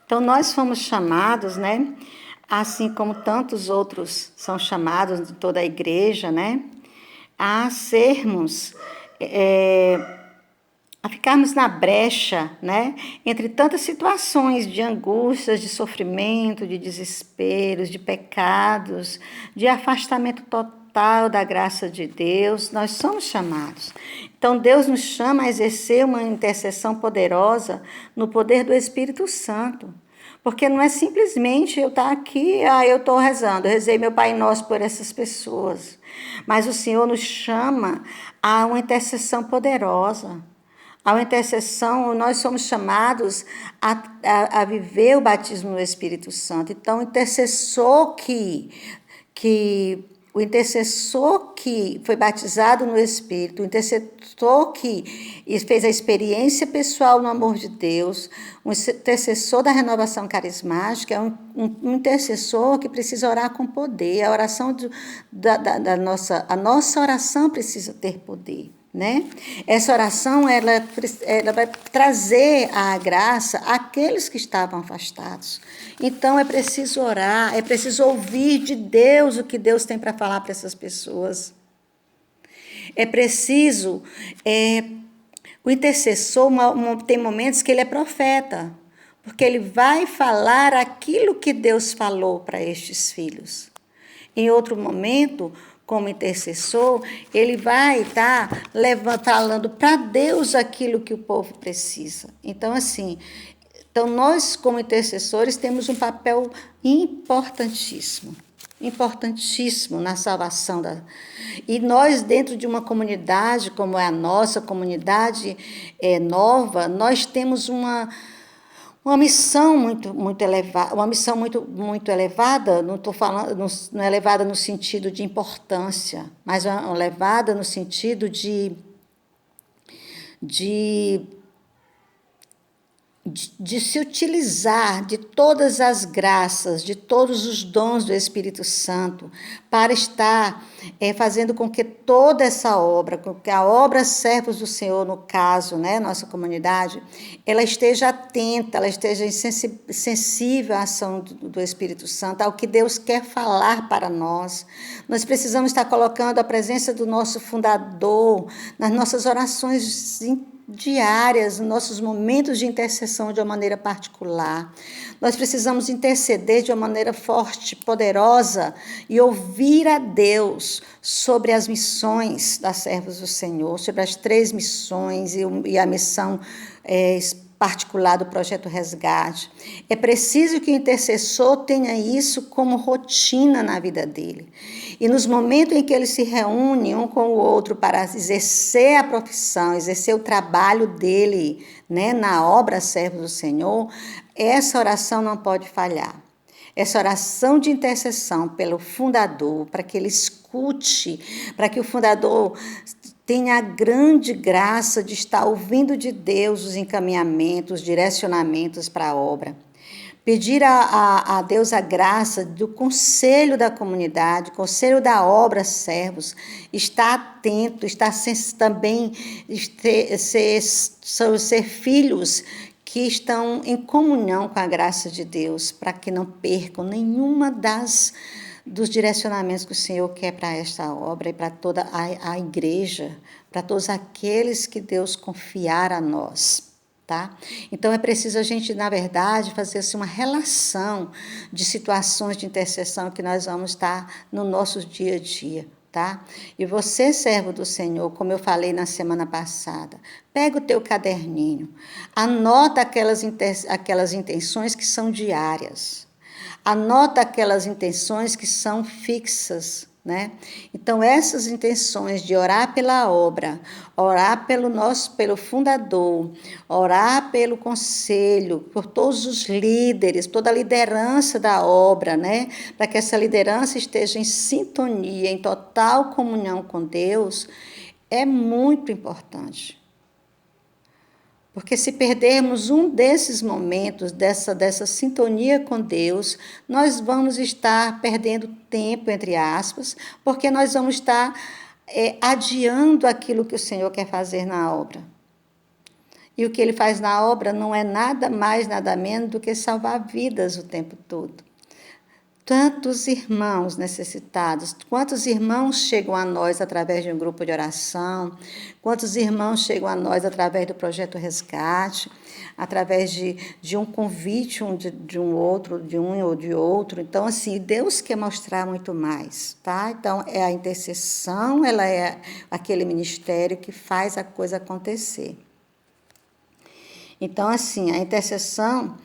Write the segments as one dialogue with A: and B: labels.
A: Então, nós fomos chamados, né? Assim como tantos outros são chamados de toda a igreja, né? A sermos, a ficarmos na brecha, né? Entre tantas situações de angústias, de sofrimento, de desesperos, de pecados, de afastamento total da graça de Deus, nós somos chamados. Então, Deus nos chama a exercer uma intercessão poderosa no poder do Espírito Santo. Porque não é simplesmente eu estar aqui, eu estou rezando, eu rezei meu Pai Nosso por essas pessoas. Mas o Senhor nos chama a uma intercessão poderosa. A uma intercessão, nós somos chamados a viver o batismo no Espírito Santo. Então, o intercessor que foi batizado no Espírito, o intercessor que fez a experiência pessoal no amor de Deus, um intercessor da renovação carismática, é um intercessor que precisa orar com poder. A oração a nossa oração precisa ter poder. Né? Essa oração ela vai trazer a graça àqueles que estavam afastados. Então é preciso orar, é preciso ouvir de Deus o que Deus tem para falar para essas pessoas. É preciso, o intercessor tem momentos que ele é profeta, porque ele vai falar aquilo que Deus falou para estes filhos. Em outro momento, como intercessor, ele vai estar falando para Deus aquilo que o povo precisa. Então, nós, como intercessores, temos um papel importantíssimo na salvação E nós, dentro de uma comunidade, como é a nossa comunidade nova, nós temos uma missão muito elevada, muito elevada, não estou falando, não é elevada no sentido de importância, mas é elevada no sentido de se utilizar de todas as graças, de todos os dons do Espírito Santo, para estar fazendo com que toda essa obra, com que a obra Servos do Senhor, no caso, né, nossa comunidade, ela esteja atenta, ela esteja sensível à ação do Espírito Santo, ao que Deus quer falar para nós. Nós precisamos estar colocando a presença do nosso fundador nas nossas orações diárias, nossos momentos de intercessão de uma maneira particular. Nós precisamos interceder de uma maneira forte, poderosa e ouvir a Deus sobre as missões das servas do Senhor, sobre as 3 missões e a missão particular do Projeto Resgate. É preciso que o intercessor tenha isso como rotina na vida dele. E nos momentos em que ele se reúne um com o outro para exercer a profissão, exercer o trabalho dele, né, na obra Servos do Senhor, essa oração não pode falhar. Essa oração de intercessão pelo fundador, para que ele escute, para que o fundador tenha a grande graça de estar ouvindo de Deus os encaminhamentos, os direcionamentos para a obra. Pedir a Deus a graça do conselho da comunidade, conselho da obra Servos, estar atento, também ser filhos que estão em comunhão com a graça de Deus, para que não percam nenhuma dos direcionamentos que o Senhor quer para esta obra e para toda a igreja, para todos aqueles que Deus confiar a nós. Tá? Então, é preciso a gente, na verdade, fazer uma relação de situações de intercessão que nós vamos estar no nosso dia a dia. Tá? E você, servo do Senhor, como eu falei na semana passada, pega o teu caderninho, anota aquelas intenções que são diárias, anota aquelas intenções que são fixas, né? Então, essas intenções de orar pela obra, orar pelo fundador, orar pelo conselho, por todos os líderes, toda a liderança da obra, né? Para que essa liderança esteja em sintonia, em total comunhão com Deus, é muito importante. Porque se perdermos um desses momentos, dessa sintonia com Deus, nós vamos estar perdendo tempo, entre aspas, porque nós vamos estar adiando aquilo que o Senhor quer fazer na obra. E o que ele faz na obra não é nada mais, nada menos do que salvar vidas o tempo todo. Tantos irmãos necessitados, quantos irmãos chegam a nós através de um grupo de oração, quantos irmãos chegam a nós através do Projeto Resgate, através de um convite de um outro, de um ou de outro. Então, assim, Deus quer mostrar muito mais, tá? Então, é a intercessão, ela é aquele ministério que faz a coisa acontecer. Então, assim, a intercessão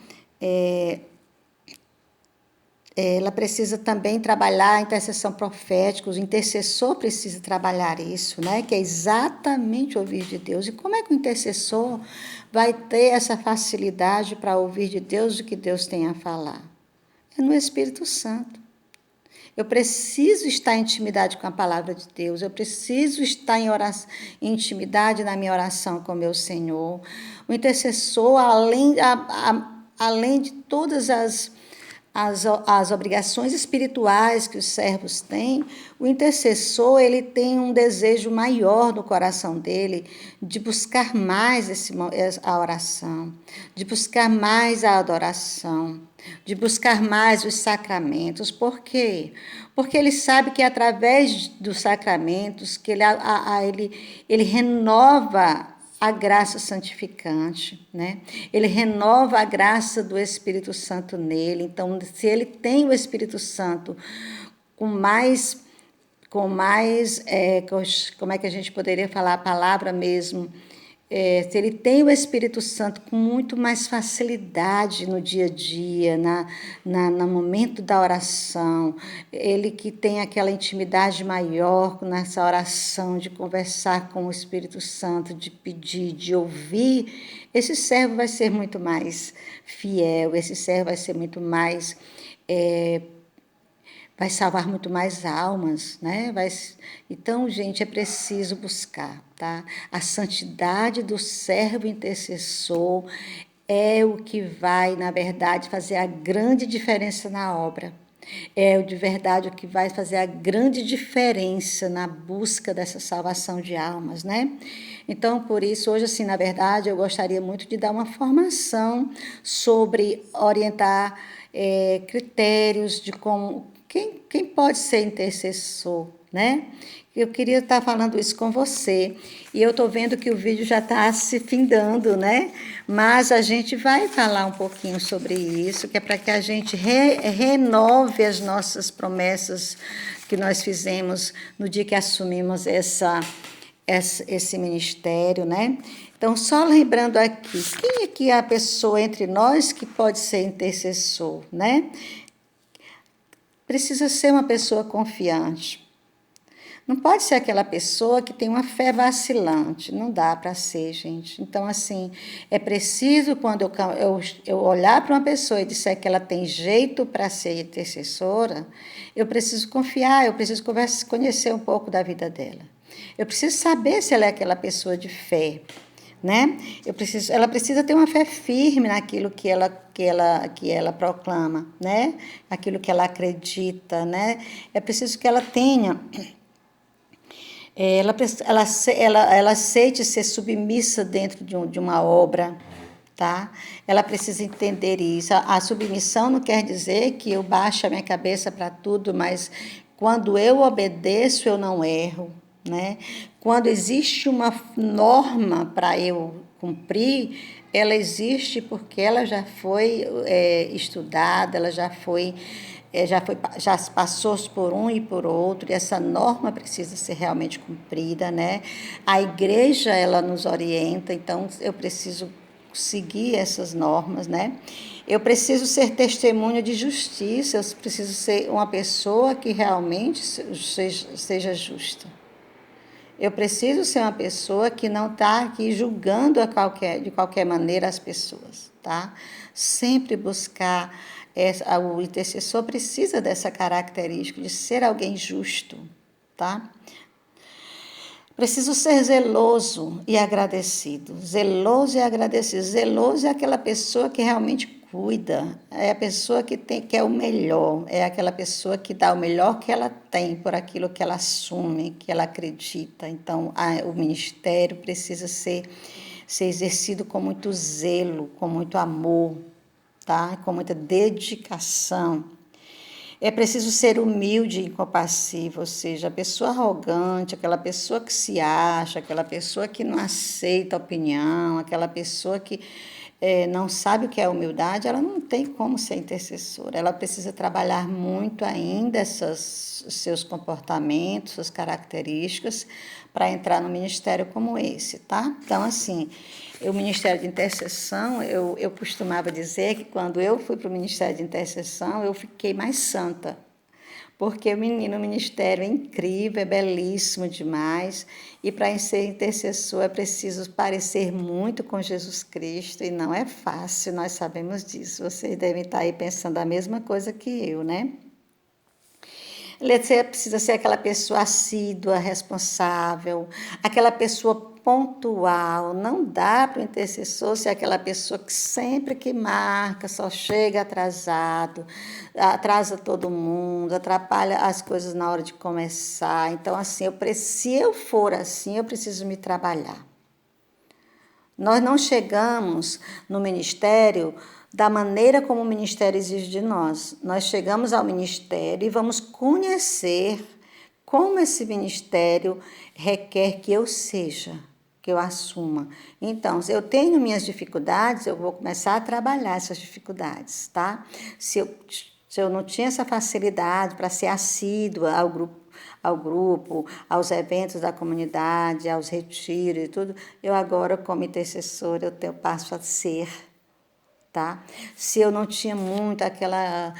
A: ela precisa também trabalhar a intercessão profética, o intercessor precisa trabalhar isso, né? Que é exatamente ouvir de Deus. E como é que o intercessor vai ter essa facilidade para ouvir de Deus o que Deus tem a falar? É no Espírito Santo. Eu preciso estar em intimidade com a palavra de Deus, eu preciso estar em intimidade na minha oração com meu Senhor. O intercessor, além de todas as obrigações espirituais que os servos têm, o intercessor ele tem um desejo maior no coração dele de buscar mais a oração, de buscar mais a adoração, de buscar mais os sacramentos. Por quê? Porque ele sabe que através dos sacramentos que ele renova a graça santificante, né? Ele renova a graça do Espírito Santo nele. Então, se ele tem o Espírito Santo como é que a gente poderia falar a palavra mesmo? Se ele tem o Espírito Santo com muito mais facilidade no dia a dia, no momento da oração, ele que tem aquela intimidade maior nessa oração, de conversar com o Espírito Santo, de pedir, de ouvir, esse servo vai ser muito mais fiel, esse servo vai ser muito mais... vai salvar muito mais almas, né? Então, gente, é preciso buscar, tá? A santidade do servo intercessor é o que vai, na verdade, fazer a grande diferença na obra. É de verdade o que vai fazer a grande diferença na busca dessa salvação de almas, né? Então, por isso, hoje, assim, na verdade, eu gostaria muito de dar uma formação sobre orientar critérios de como quem pode ser intercessor, né? Eu queria estar falando isso com você. E eu estou vendo que o vídeo já está se findando, né? Mas a gente vai falar um pouquinho sobre isso, que é para que a gente renove as nossas promessas que nós fizemos no dia que assumimos esse ministério, né? Então, só lembrando aqui, quem é que é a pessoa entre nós que pode ser intercessor, né? Precisa ser uma pessoa confiante. Não pode ser aquela pessoa que tem uma fé vacilante. Não dá para ser, gente. Então, assim, é preciso, quando eu olhar para uma pessoa e disser que ela tem jeito para ser intercessora, eu preciso confiar, eu preciso conhecer um pouco da vida dela. Eu preciso saber se ela é aquela pessoa de fé, né? Ela precisa ter uma fé firme naquilo que ela proclama, né? Aquilo que ela acredita, né? É preciso que ela tenha, ela aceite ser submissa dentro de uma obra, tá? Ela precisa entender isso. A submissão não quer dizer que eu baixo a minha cabeça para tudo, mas quando eu obedeço, eu não erro, né? Quando existe uma norma para eu cumprir, ela existe porque ela já foi estudada, ela já passou por um e por outro, e essa norma precisa ser realmente cumprida, né? A igreja, ela nos orienta, então eu preciso seguir essas normas, né? Eu preciso ser testemunha de justiça, eu preciso ser uma pessoa que realmente seja justa. Eu preciso ser uma pessoa que não está aqui julgando de qualquer maneira as pessoas, tá? Sempre buscar, o intercessor precisa dessa característica de ser alguém justo, tá? Preciso ser zeloso e agradecido. Zeloso e agradecido. Zeloso é aquela pessoa que realmente cuida, é a pessoa que quer o melhor, é aquela pessoa que dá o melhor que ela tem por aquilo que ela assume, que ela acredita. Então, o ministério precisa ser ser exercido com muito zelo, com muito amor, tá? Com muita dedicação. É preciso ser humilde e compassivo, ou seja, a pessoa arrogante, aquela pessoa que se acha, aquela pessoa que não aceita opinião, aquela pessoa que não sabe o que é humildade, ela não tem como ser intercessora. Ela precisa trabalhar muito ainda seus comportamentos, suas características, para entrar no ministério como esse, tá? Então, assim, o Ministério de Intercessão, eu costumava dizer que quando eu fui para o Ministério de Intercessão, eu fiquei mais santa, porque o ministério é incrível, é belíssimo demais, e para ser intercessor é preciso parecer muito com Jesus Cristo, e não é fácil, nós sabemos disso. Vocês devem estar aí pensando a mesma coisa que eu, né? Você precisa ser aquela pessoa assídua, responsável, aquela pessoa pontual. Não dá para o intercessor ser aquela pessoa que sempre que marca, só chega atrasado, atrasa todo mundo, atrapalha as coisas na hora de começar. Então, assim, se eu for assim, eu preciso me trabalhar. Nós não chegamos no ministério da maneira como o ministério exige de nós. Nós chegamos ao ministério e vamos conhecer como esse ministério requer que eu seja, que eu assuma. Então, se eu tenho minhas dificuldades, eu vou começar a trabalhar essas dificuldades, tá? Se eu não tinha essa facilidade para ser assídua ao grupo, aos eventos da comunidade, aos retiros e tudo, eu agora, como intercessora, eu passo a ser, tá? Se eu não tinha muito aquela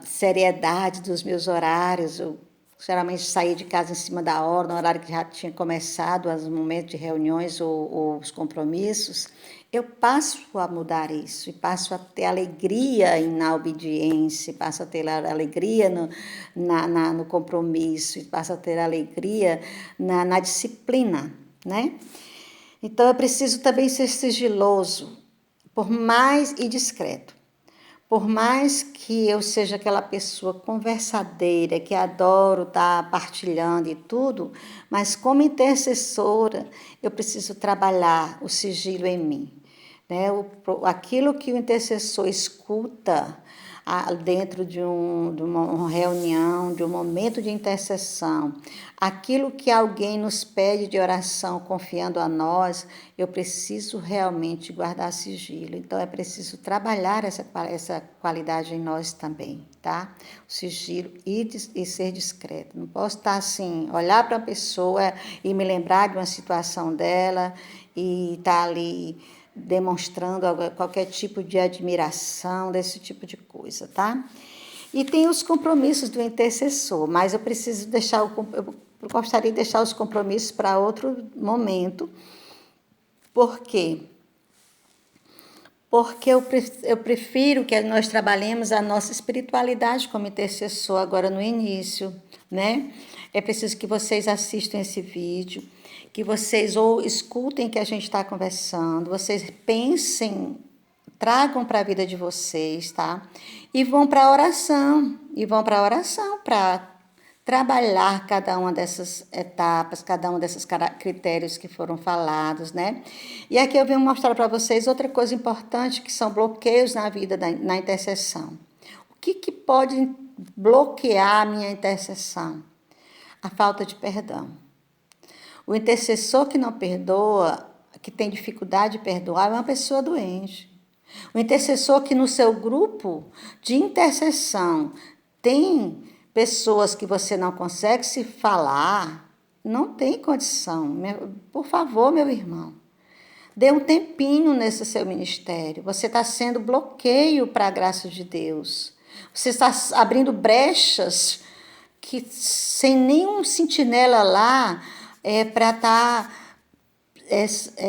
A: seriedade dos meus horários, eu geralmente saía de casa em cima da hora, no horário que já tinha começado os momentos de reuniões ou os compromissos, eu passo a mudar isso, e passo a ter alegria na obediência, passo a ter alegria no compromisso, e passo a ter alegria na disciplina, né? Então, eu preciso também ser sigiloso, e discreto. Por mais que eu seja aquela pessoa conversadeira, que adoro estar partilhando e tudo, mas como intercessora, eu preciso trabalhar o sigilo em mim. Né? Aquilo que o intercessor escuta dentro de uma reunião, de um momento de intercessão, aquilo que alguém nos pede de oração, confiando a nós, eu preciso realmente guardar sigilo. Então, é preciso trabalhar essa qualidade em nós também, tá? O sigilo e ser discreto. Não posso estar assim, olhar para a pessoa e me lembrar de uma situação dela e estar ali demonstrando qualquer tipo de admiração, desse tipo de coisa, tá? E tem os compromissos do intercessor, mas eu preciso eu gostaria de deixar os compromissos para outro momento. Por quê? Porque eu prefiro que nós trabalhemos a nossa espiritualidade como intercessor agora no início, né? É preciso que vocês assistam esse vídeo, que vocês ou escutem que a gente está conversando, vocês pensem, tragam para a vida de vocês, tá? E vão para a oração, para trabalhar cada uma dessas etapas, cada um desses critérios que foram falados, né? E aqui eu venho mostrar para vocês outra coisa importante, que são bloqueios na vida, na intercessão. O que pode bloquear a minha intercessão? A falta de perdão. O intercessor que não perdoa, que tem dificuldade de perdoar, é uma pessoa doente. O intercessor que no seu grupo de intercessão tem pessoas que você não consegue se falar, não tem condição. Por favor, meu irmão, dê um tempinho nesse seu ministério. Você está sendo bloqueio para a graça de Deus. Você está abrindo brechas que sem nenhum sentinela lá para estar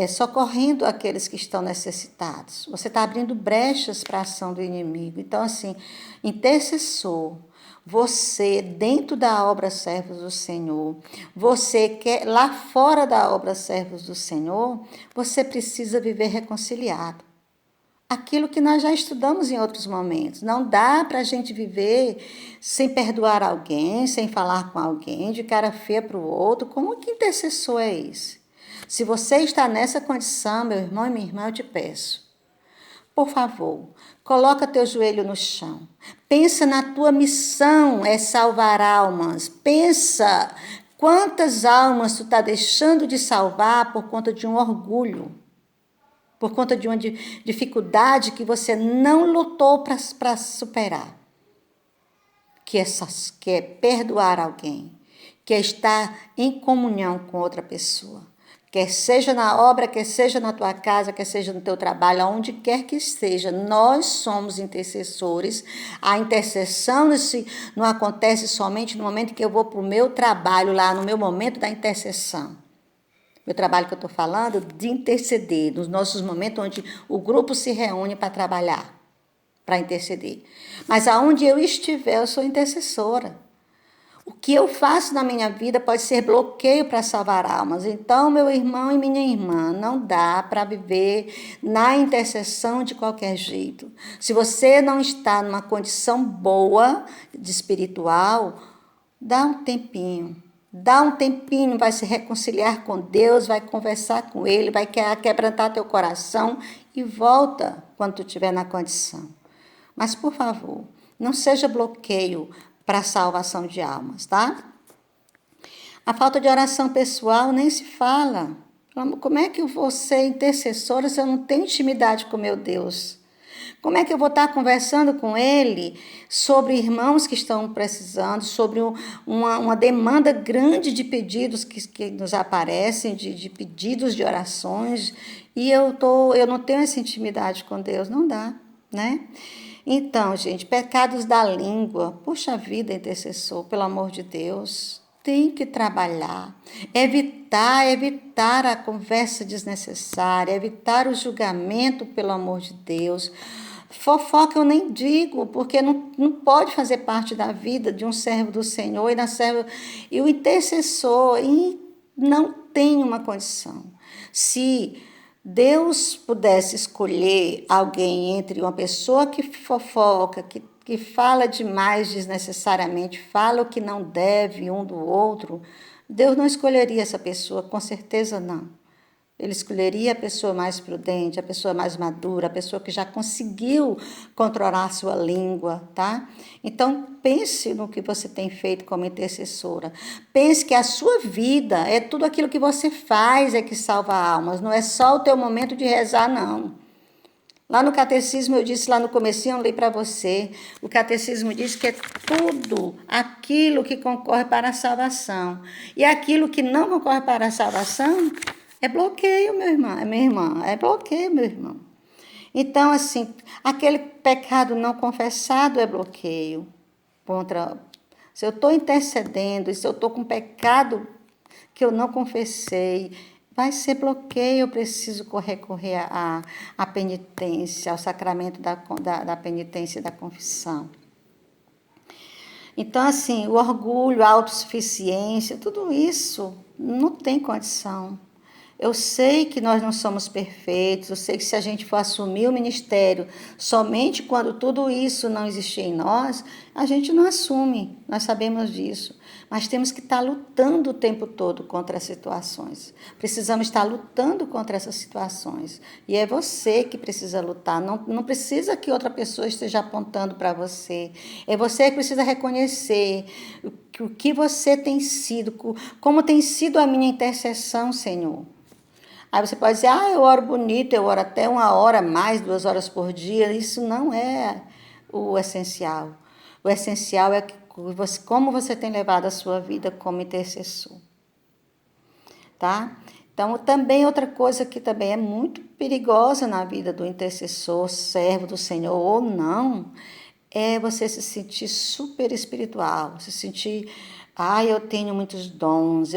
A: socorrendo aqueles que estão necessitados. Você está abrindo brechas para a ação do inimigo. Então, assim, intercessor, você dentro da obra Servos do Senhor, você quer lá fora da obra Servos do Senhor, você precisa viver reconciliado. Aquilo que nós já estudamos em outros momentos. Não dá para a gente viver sem perdoar alguém, sem falar com alguém, de cara feia para o outro. Como que intercessor é esse? Se você está nessa condição, meu irmão e minha irmã, eu te peço, por favor, coloca teu joelho no chão. Pensa na tua missão, é salvar almas. Pensa quantas almas tu está deixando de salvar por conta de um orgulho, por conta de uma dificuldade que você não lutou para superar. Que é perdoar alguém, que é estar em comunhão com outra pessoa. Quer seja na obra, quer seja na tua casa, quer seja no teu trabalho, aonde quer que esteja, nós somos intercessores. A intercessão não acontece somente no momento que eu vou para o meu trabalho, lá no meu momento da intercessão. Meu trabalho que eu estou falando de interceder, nos nossos momentos onde o grupo se reúne para trabalhar, para interceder. Mas aonde eu estiver, eu sou intercessora. O que eu faço na minha vida pode ser bloqueio para salvar almas. Então, meu irmão e minha irmã, não dá para viver na intercessão de qualquer jeito. Se você não está numa condição boa de espiritual, dá um tempinho. Dá um tempinho, vai se reconciliar com Deus, vai conversar com Ele, vai quebrantar teu coração e volta quando tu estiver na condição. Mas, por favor, não seja bloqueio para a salvação de almas, tá? A falta de oração pessoal nem se fala. Como é que eu vou ser intercessora se eu não tenho intimidade com meu Deus? Como é que eu vou estar conversando com Ele sobre irmãos que estão precisando, sobre uma demanda grande de pedidos que nos aparecem, de pedidos de orações, e eu não tenho essa intimidade com Deus? Não dá, né? Então, gente, pecados da língua, puxa vida, intercessor, pelo amor de Deus, tem que trabalhar, evitar a conversa desnecessária, evitar o julgamento, pelo amor de Deus. Fofoca eu nem digo, porque não pode fazer parte da vida de um servo do Senhor e o intercessor não tem uma condição. Se Deus pudesse escolher alguém entre uma pessoa que fofoca, que fala demais desnecessariamente, fala o que não deve um do outro, Deus não escolheria essa pessoa, com certeza não. Ele escolheria a pessoa mais prudente, a pessoa mais madura, a pessoa que já conseguiu controlar a sua língua, tá? Então, pense no que você tem feito como intercessora. Pense que a sua vida é tudo aquilo que você faz é que salva almas. Não é só o teu momento de rezar, não. Lá no catecismo, eu disse lá no comecinho, eu li para você. O catecismo diz que é tudo aquilo que concorre para a salvação. E aquilo que não concorre para a salvação é bloqueio, meu irmão, minha irmã. É bloqueio, meu irmão. Então, assim, aquele pecado não confessado é bloqueio. Se eu estou intercedendo, se eu estou com pecado que eu não confessei, vai ser bloqueio. Eu preciso recorrer à penitência, ao sacramento da penitência e da confissão. Então, assim, o orgulho, a autossuficiência, tudo isso não tem condição. Eu sei que nós não somos perfeitos, eu sei que se a gente for assumir o ministério somente quando tudo isso não existir em nós, a gente não assume, nós sabemos disso. Mas temos que estar lutando o tempo todo contra as situações. Precisamos estar lutando contra essas situações. E é você que precisa lutar, não precisa que outra pessoa esteja apontando para você. É você que precisa reconhecer o que você tem sido, como tem sido a minha intercessão, Senhor. Aí você pode dizer, eu oro bonito, eu oro até 1 hora mais, 2 horas por dia. Isso não é o essencial. O essencial é como você tem levado a sua vida como intercessor. Tá? Então, também outra coisa que também é muito perigosa na vida do intercessor, servo do Senhor ou não, é você se sentir super espiritual, se sentir... eu tenho muitos dons,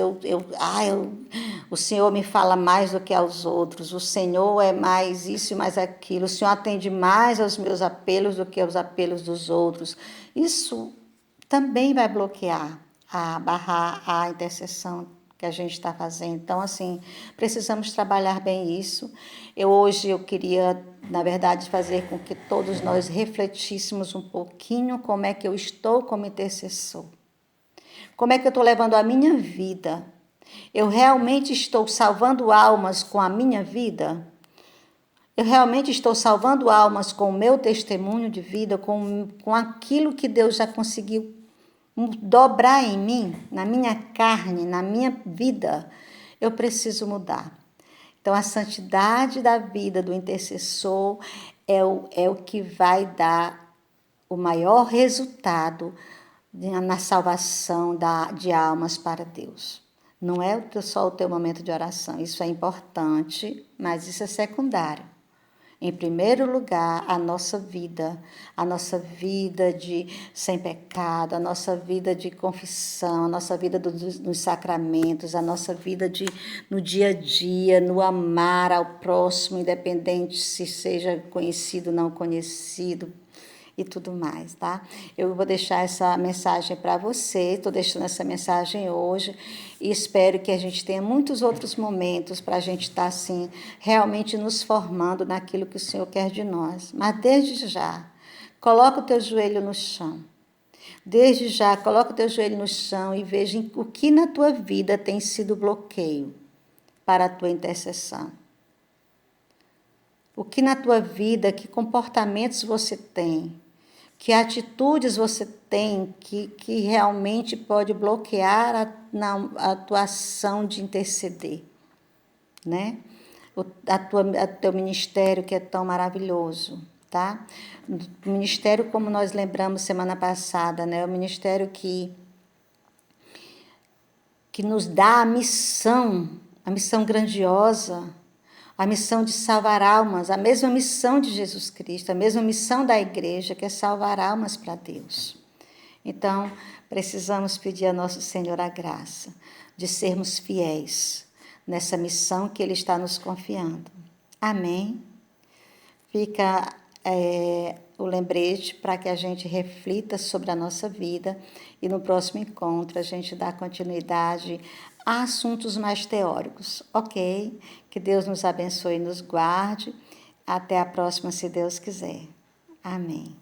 A: o Senhor me fala mais do que aos outros, o Senhor é mais isso e mais aquilo, o Senhor atende mais aos meus apelos do que aos apelos dos outros. Isso também vai bloquear, barrar a intercessão que a gente está fazendo. Então, assim, precisamos trabalhar bem isso. Hoje eu queria, na verdade, fazer com que todos nós refletíssemos um pouquinho como é que eu estou como intercessor. Como é que eu estou levando a minha vida? Eu realmente estou salvando almas com a minha vida? Eu realmente estou salvando almas com o meu testemunho de vida, com aquilo que Deus já conseguiu dobrar em mim, na minha carne, na minha vida? Eu preciso mudar. Então, a santidade da vida do intercessor é o que vai dar o maior resultado na salvação de almas para Deus. Não é só o teu momento de oração, isso é importante, mas isso é secundário. Em primeiro lugar, a nossa vida de sem pecado, a nossa vida de confissão, a nossa vida dos sacramentos, a nossa vida no dia a dia, no amar ao próximo, independente se seja conhecido ou não conhecido, e tudo mais, tá? Eu vou deixar essa mensagem para você, estou deixando essa mensagem hoje e espero que a gente tenha muitos outros momentos para a gente estar, assim, realmente nos formando naquilo que o Senhor quer de nós. Mas desde já, coloca o teu joelho no chão. Desde já, coloca o teu joelho no chão e veja o que na tua vida tem sido bloqueio para a tua intercessão. O que na tua vida, que comportamentos você tem, que atitudes você tem que realmente pode bloquear a tua ação de interceder, né? O teu ministério que é tão maravilhoso, tá? O ministério, como nós lembramos semana passada, né? O ministério que nos dá a missão grandiosa, a missão de salvar almas, a mesma missão de Jesus Cristo, a mesma missão da igreja, que é salvar almas para Deus. Então, precisamos pedir a nosso Senhor a graça de sermos fiéis nessa missão que Ele está nos confiando. Amém? Fica o lembrete para que a gente reflita sobre a nossa vida e no próximo encontro a gente dá continuidade a assuntos mais teóricos, ok? Que Deus nos abençoe e nos guarde. Até a próxima, se Deus quiser. Amém.